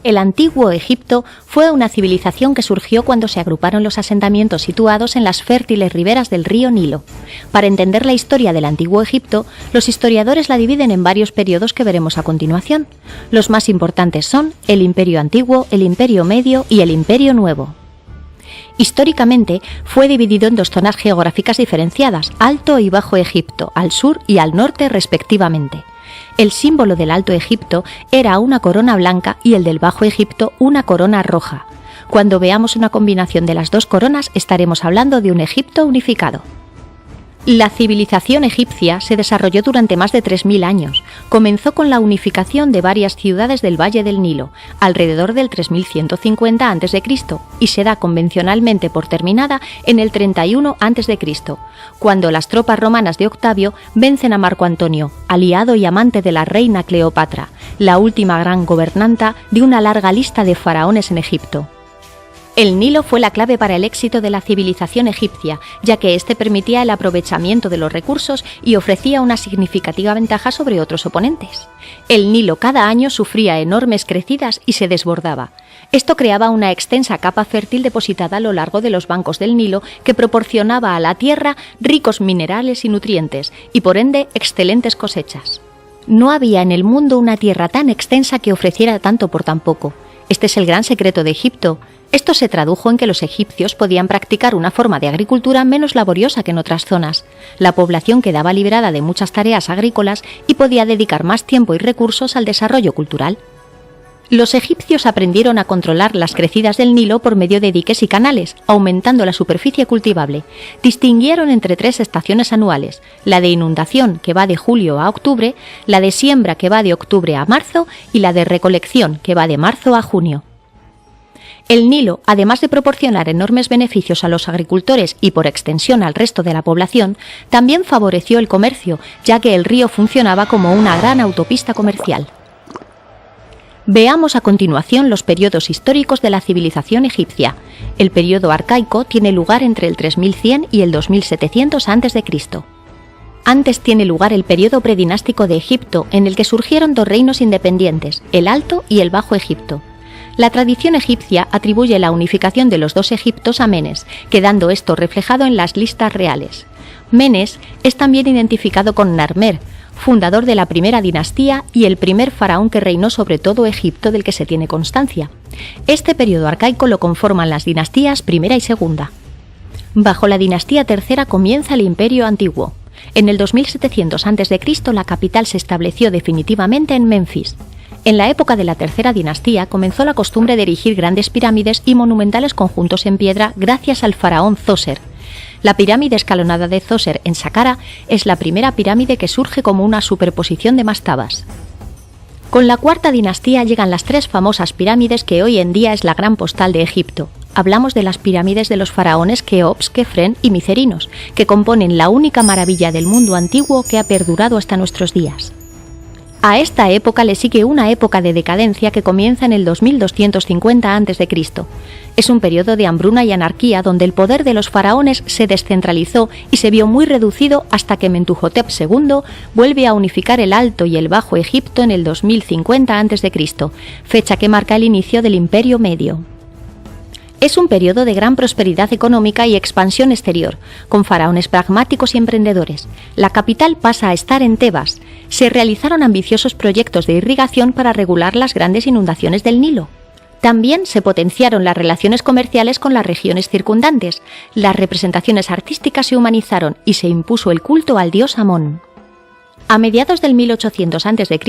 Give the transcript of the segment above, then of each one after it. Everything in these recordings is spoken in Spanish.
El antiguo Egipto fue una civilización que surgió cuando se agruparon los asentamientos situados en las fértiles riberas del río Nilo. Para entender la historia del antiguo Egipto, los historiadores la dividen en varios periodos que veremos a continuación. Los más importantes son el Imperio Antiguo, el Imperio Medio y el Imperio Nuevo. Históricamente fue dividido en dos zonas geográficas diferenciadas, Alto y Bajo Egipto, al sur y al norte respectivamente. El símbolo del Alto Egipto era una corona blanca y el del Bajo Egipto una corona roja. Cuando veamos una combinación de las dos coronas estaremos hablando de un Egipto unificado. La civilización egipcia se desarrolló durante más de 3000 años. Comenzó con la unificación de varias ciudades del Valle del Nilo, alrededor del 3150 a.C., y se da convencionalmente por terminada en el 31 a.C., cuando las tropas romanas de Octavio vencen a Marco Antonio, aliado y amante de la reina Cleopatra, la última gran gobernanta de una larga lista de faraones en Egipto. El Nilo fue la clave para el éxito de la civilización egipcia, ya que éste permitía el aprovechamiento de los recursos y ofrecía una significativa ventaja sobre otros oponentes. El Nilo cada año sufría enormes crecidas y se desbordaba. Esto creaba una extensa capa fértil depositada a lo largo de los bancos del Nilo que proporcionaba a la tierra ricos minerales y nutrientes, y por ende excelentes cosechas. No había en el mundo una tierra tan extensa que ofreciera tanto por tan poco. Este es el gran secreto de Egipto. Esto se tradujo en que los egipcios podían practicar una forma de agricultura menos laboriosa que en otras zonas. La población quedaba liberada de muchas tareas agrícolas y podía dedicar más tiempo y recursos al desarrollo cultural. Los egipcios aprendieron a controlar las crecidas del Nilo por medio de diques y canales, aumentando la superficie cultivable. Distinguieron entre 3 estaciones anuales: la de inundación, que va de julio a octubre, la de siembra, que va de octubre a marzo, y la de recolección, que va de marzo a junio. El Nilo, además de proporcionar enormes beneficios a los agricultores y por extensión al resto de la población, también favoreció el comercio, ya que el río funcionaba como una gran autopista comercial. Veamos a continuación los periodos históricos de la civilización egipcia. El periodo arcaico tiene lugar entre el 3100 y el 2700 a.C. Antes tiene lugar el periodo predinástico de Egipto, en el que surgieron 2 reinos independientes, el Alto y el Bajo Egipto. La tradición egipcia atribuye la unificación de los 2 Egiptos a Menes, quedando esto reflejado en las listas reales. Menes es también identificado con Narmer, fundador de la primera dinastía y el primer faraón que reinó sobre todo Egipto del que se tiene constancia. Este periodo arcaico lo conforman las dinastías primera y segunda. Bajo la dinastía tercera comienza el Imperio Antiguo. En el 2700 a.C. la capital se estableció definitivamente en Menfis. En la época de la tercera dinastía comenzó la costumbre de erigir grandes pirámides y monumentales conjuntos en piedra gracias al faraón Zoser. La pirámide escalonada de Zoser en Saqqara es la primera pirámide que surge como una superposición de mastabas. Con la cuarta dinastía llegan las 3 famosas pirámides que hoy en día es la gran postal de Egipto. Hablamos de las pirámides de los faraones Keops, Kefren y Micerinos, que componen la única maravilla del mundo antiguo que ha perdurado hasta nuestros días. A esta época le sigue una época de decadencia que comienza en el 2250 a.C. Es un periodo de hambruna y anarquía donde el poder de los faraones se descentralizó y se vio muy reducido hasta que Mentuhotep II vuelve a unificar el Alto y el Bajo Egipto en el 2050 a.C., fecha que marca el inicio del Imperio Medio. Es un periodo de gran prosperidad económica y expansión exterior, con faraones pragmáticos y emprendedores. La capital pasa a estar en Tebas. Se realizaron ambiciosos proyectos de irrigación para regular las grandes inundaciones del Nilo. También se potenciaron las relaciones comerciales con las regiones circundantes. Las representaciones artísticas se humanizaron y se impuso el culto al dios Amón. A mediados del 1800 a.C.,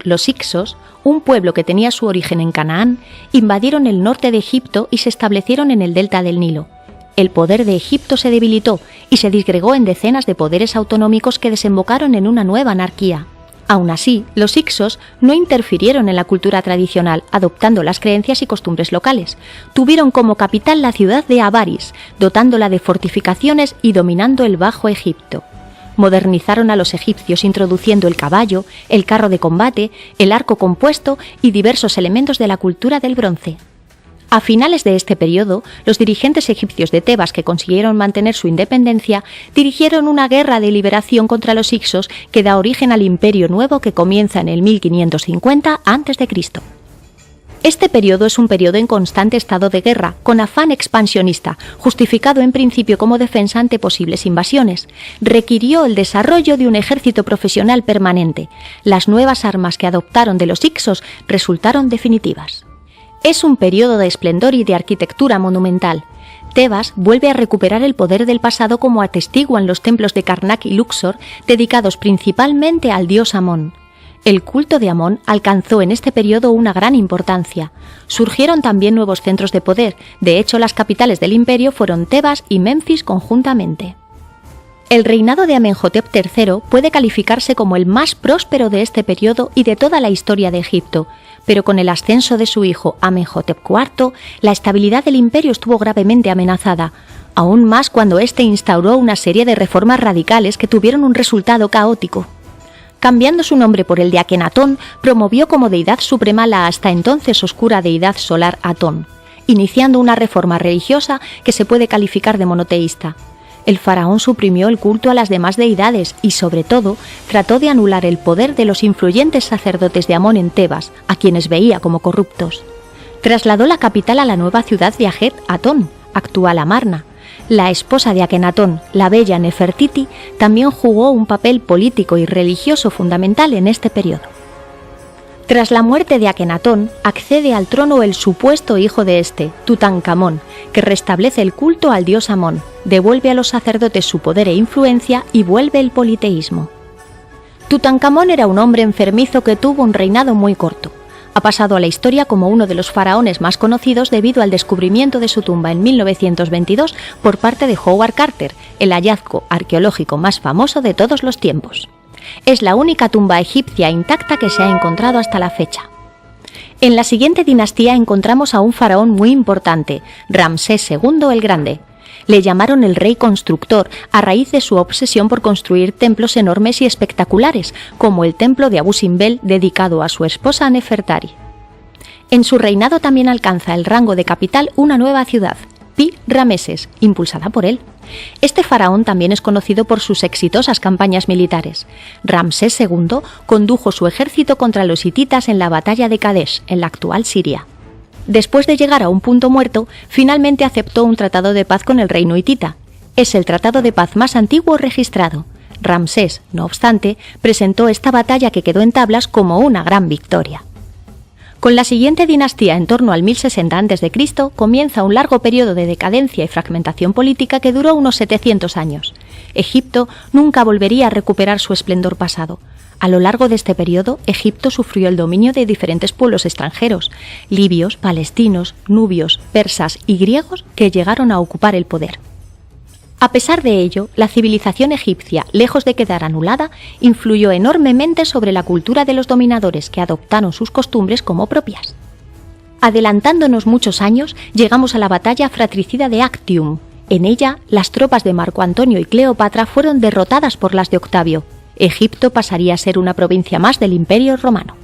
los hicsos, un pueblo que tenía su origen en Canaán, invadieron el norte de Egipto y se establecieron en el delta del Nilo. El poder de Egipto se debilitó y se disgregó en decenas de poderes autonómicos que desembocaron en una nueva anarquía. Aún así, los hicsos no interfirieron en la cultura tradicional, adoptando las creencias y costumbres locales. Tuvieron como capital la ciudad de Avaris, dotándola de fortificaciones y dominando el Bajo Egipto. Modernizaron a los egipcios introduciendo el caballo, el carro de combate, el arco compuesto y diversos elementos de la cultura del bronce. A finales de este periodo, los dirigentes egipcios de Tebas que consiguieron mantener su independencia dirigieron una guerra de liberación contra los hicsos que da origen al Imperio Nuevo que comienza en el 1550 a.C. Este periodo es un periodo en constante estado de guerra, con afán expansionista, justificado en principio como defensa ante posibles invasiones. Requirió el desarrollo de un ejército profesional permanente. Las nuevas armas que adoptaron de los Hicsos resultaron definitivas. Es un periodo de esplendor y de arquitectura monumental. Tebas vuelve a recuperar el poder del pasado como atestiguan los templos de Karnak y Luxor, dedicados principalmente al dios Amón. El culto de Amón alcanzó en este periodo una gran importancia. Surgieron también nuevos centros de poder, de hecho las capitales del imperio fueron Tebas y Menfis conjuntamente. El reinado de Amenhotep III puede calificarse como el más próspero de este periodo y de toda la historia de Egipto, pero con el ascenso de su hijo Amenhotep IV, la estabilidad del imperio estuvo gravemente amenazada, aún más cuando éste instauró una serie de reformas radicales que tuvieron un resultado caótico. Cambiando su nombre por el de Akenatón, promovió como deidad suprema la hasta entonces oscura deidad solar Atón, iniciando una reforma religiosa que se puede calificar de monoteísta. El faraón suprimió el culto a las demás deidades y, sobre todo, trató de anular el poder de los influyentes sacerdotes de Amón en Tebas, a quienes veía como corruptos. Trasladó la capital a la nueva ciudad de Ajet Atón, actual Amarna. La esposa de Akenatón, la bella Nefertiti, también jugó un papel político y religioso fundamental en este periodo. Tras la muerte de Akenatón, accede al trono el supuesto hijo de este, Tutankamón, que restablece el culto al dios Amón, devuelve a los sacerdotes su poder e influencia y vuelve el politeísmo. Tutankamón era un hombre enfermizo que tuvo un reinado muy corto. Ha pasado a la historia como uno de los faraones más conocidos debido al descubrimiento de su tumba en 1922 por parte de Howard Carter, el hallazgo arqueológico más famoso de todos los tiempos. Es la única tumba egipcia intacta que se ha encontrado hasta la fecha. En la siguiente dinastía encontramos a un faraón muy importante, Ramsés II el Grande. Le llamaron el rey constructor a raíz de su obsesión por construir templos enormes y espectaculares, como el templo de Abu Simbel dedicado a su esposa Nefertari. En su reinado también alcanza el rango de capital una nueva ciudad, Pi-Rameses, impulsada por él. Este faraón también es conocido por sus exitosas campañas militares. Ramsés II condujo su ejército contra los hititas en la batalla de Kadesh, en la actual Siria. Después de llegar a un punto muerto, finalmente aceptó un tratado de paz con el reino hitita. Es el tratado de paz más antiguo registrado. Ramsés, no obstante, presentó esta batalla que quedó en tablas como una gran victoria. Con la siguiente dinastía en torno al 1060 a.C. comienza un largo periodo de decadencia y fragmentación política que duró unos 700 años. Egipto nunca volvería a recuperar su esplendor pasado. A lo largo de este periodo, Egipto sufrió el dominio de diferentes pueblos extranjeros, libios, palestinos, nubios, persas y griegos que llegaron a ocupar el poder. A pesar de ello, la civilización egipcia, lejos de quedar anulada, influyó enormemente sobre la cultura de los dominadores que adoptaron sus costumbres como propias. Adelantándonos muchos años, llegamos a la batalla fratricida de Actium. En ella, las tropas de Marco Antonio y Cleopatra fueron derrotadas por las de Octavio. Egipto pasaría a ser una provincia más del Imperio Romano.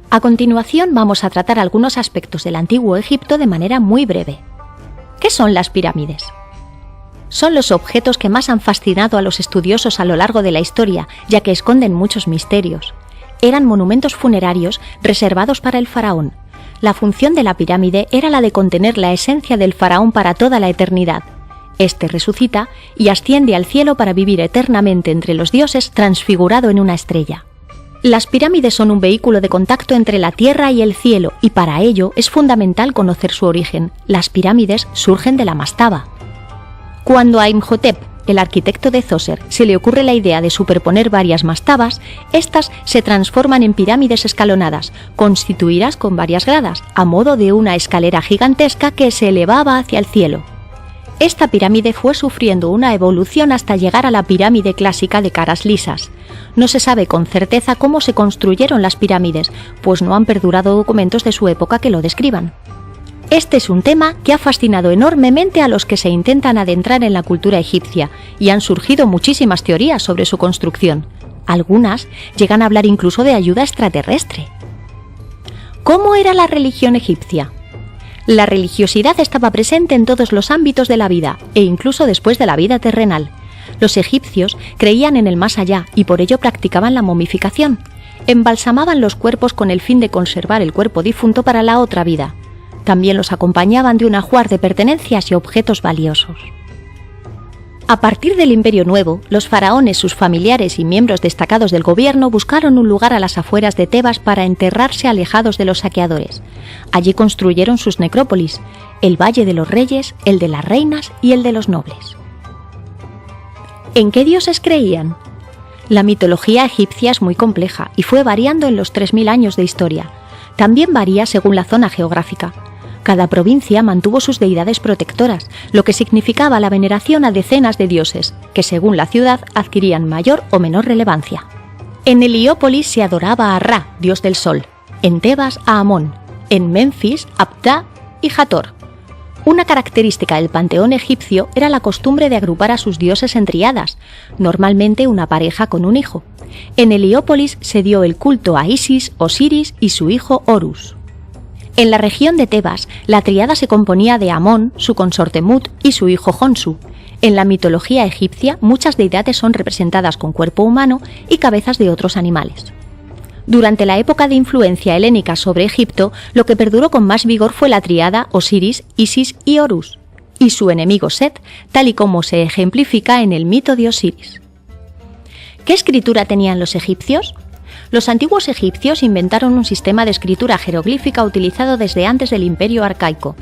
A continuación vamos a tratar algunos aspectos del antiguo Egipto de manera muy breve. ¿Qué son las pirámides? Son los objetos que más han fascinado a los estudiosos a lo largo de la historia, ya que esconden muchos misterios. Eran monumentos funerarios reservados para el faraón. La función de la pirámide era la de contener la esencia del faraón para toda la eternidad. Este resucita y asciende al cielo para vivir eternamente entre los dioses transfigurado en una estrella. Las pirámides son un vehículo de contacto entre la tierra y el cielo y para ello es fundamental conocer su origen. Las pirámides surgen de la mastaba. Cuando a Imhotep, el arquitecto de Djoser, se le ocurre la idea de superponer varias mastabas, estas se transforman en pirámides escalonadas, constituidas con varias gradas, a modo de una escalera gigantesca que se elevaba hacia el cielo. Esta pirámide fue sufriendo una evolución hasta llegar a la pirámide clásica de caras lisas. No se sabe con certeza cómo se construyeron las pirámides, pues no han perdurado documentos de su época que lo describan. Este es un tema que ha fascinado enormemente a los que se intentan adentrar en la cultura egipcia y han surgido muchísimas teorías sobre su construcción. Algunas llegan a hablar incluso de ayuda extraterrestre. ¿Cómo era la religión egipcia? La religiosidad estaba presente en todos los ámbitos de la vida e incluso después de la vida terrenal. Los egipcios creían en el más allá y por ello practicaban la momificación. Embalsamaban los cuerpos con el fin de conservar el cuerpo difunto para la otra vida. También los acompañaban de un ajuar de pertenencias y objetos valiosos. A partir del Imperio Nuevo, los faraones, sus familiares y miembros destacados del gobierno buscaron un lugar a las afueras de Tebas para enterrarse alejados de los saqueadores. Allí construyeron sus necrópolis, el Valle de los Reyes, el de las Reinas y el de los Nobles. ¿En qué dioses creían? La mitología egipcia es muy compleja y fue variando en los 3000 años de historia. También varía según la zona geográfica. Cada provincia mantuvo sus deidades protectoras, lo que significaba la veneración a decenas de dioses, que según la ciudad adquirían mayor o menor relevancia. En Heliópolis se adoraba a Ra, dios del sol, en Tebas a Amón, en Menfis a Ptah y Hathor. Una característica del panteón egipcio era la costumbre de agrupar a sus dioses en tríadas, normalmente una pareja con un hijo. En Heliópolis se dio el culto a Isis, Osiris y su hijo Horus. En la región de Tebas, la tríada se componía de Amón, su consorte Mut y su hijo Honsu. En la mitología egipcia, muchas deidades son representadas con cuerpo humano y cabezas de otros animales. Durante la época de influencia helénica sobre Egipto, lo que perduró con más vigor fue la tríada Osiris, Isis y Horus, y su enemigo Set, tal y como se ejemplifica en el mito de Osiris. ¿Qué escritura tenían los egipcios? Los antiguos egipcios inventaron un sistema de escritura jeroglífica utilizado desde antes del Imperio Arcaico.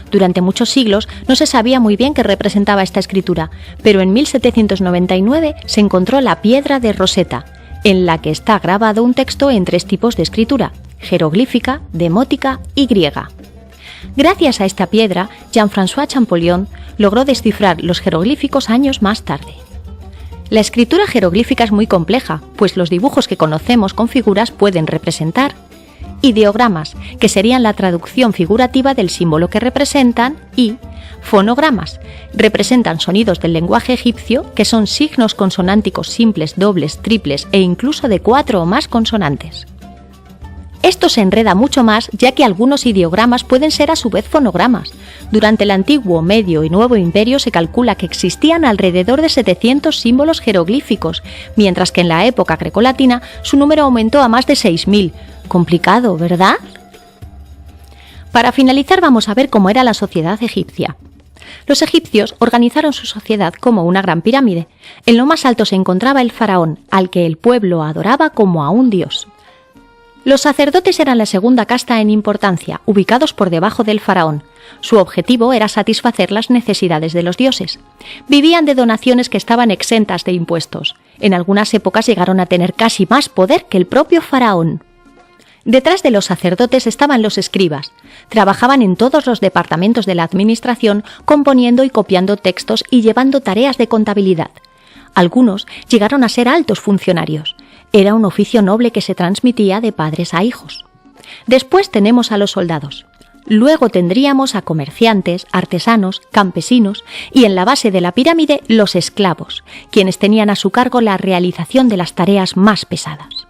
Durante muchos siglos no se sabía muy bien qué representaba esta escritura, pero en 1799 se encontró la piedra de Rosetta, en la que está grabado un texto en 3 tipos de escritura: jeroglífica, demótica y griega. Gracias a esta piedra, Jean-François Champollion logró descifrar los jeroglíficos años más tarde. La escritura jeroglífica es muy compleja, pues los dibujos que conocemos con figuras pueden representar ideogramas, que serían la traducción figurativa del símbolo que representan, y fonogramas, representan sonidos del lenguaje egipcio, que son signos consonánticos simples, dobles, triples e incluso de 4 o más consonantes. Esto se enreda mucho más, ya que algunos ideogramas pueden ser a su vez fonogramas. Durante el antiguo, medio y nuevo imperio se calcula que existían alrededor de 700 símbolos jeroglíficos, mientras que en la época grecolatina su número aumentó a más de 6000. Complicado, ¿verdad? Para finalizar, vamos a ver cómo era la sociedad egipcia. Los egipcios organizaron su sociedad como una gran pirámide. En lo más alto se encontraba el faraón, al que el pueblo adoraba como a un dios. Los sacerdotes eran la segunda casta en importancia, ubicados por debajo del faraón. Su objetivo era satisfacer las necesidades de los dioses. Vivían de donaciones que estaban exentas de impuestos. En algunas épocas llegaron a tener casi más poder que el propio faraón. Detrás de los sacerdotes estaban los escribas. Trabajaban en todos los departamentos de la administración, componiendo y copiando textos y llevando tareas de contabilidad. Algunos llegaron a ser altos funcionarios. Era un oficio noble que se transmitía de padres a hijos. Después tenemos a los soldados. Luego tendríamos a comerciantes, artesanos, campesinos y en la base de la pirámide los esclavos, quienes tenían a su cargo la realización de las tareas más pesadas.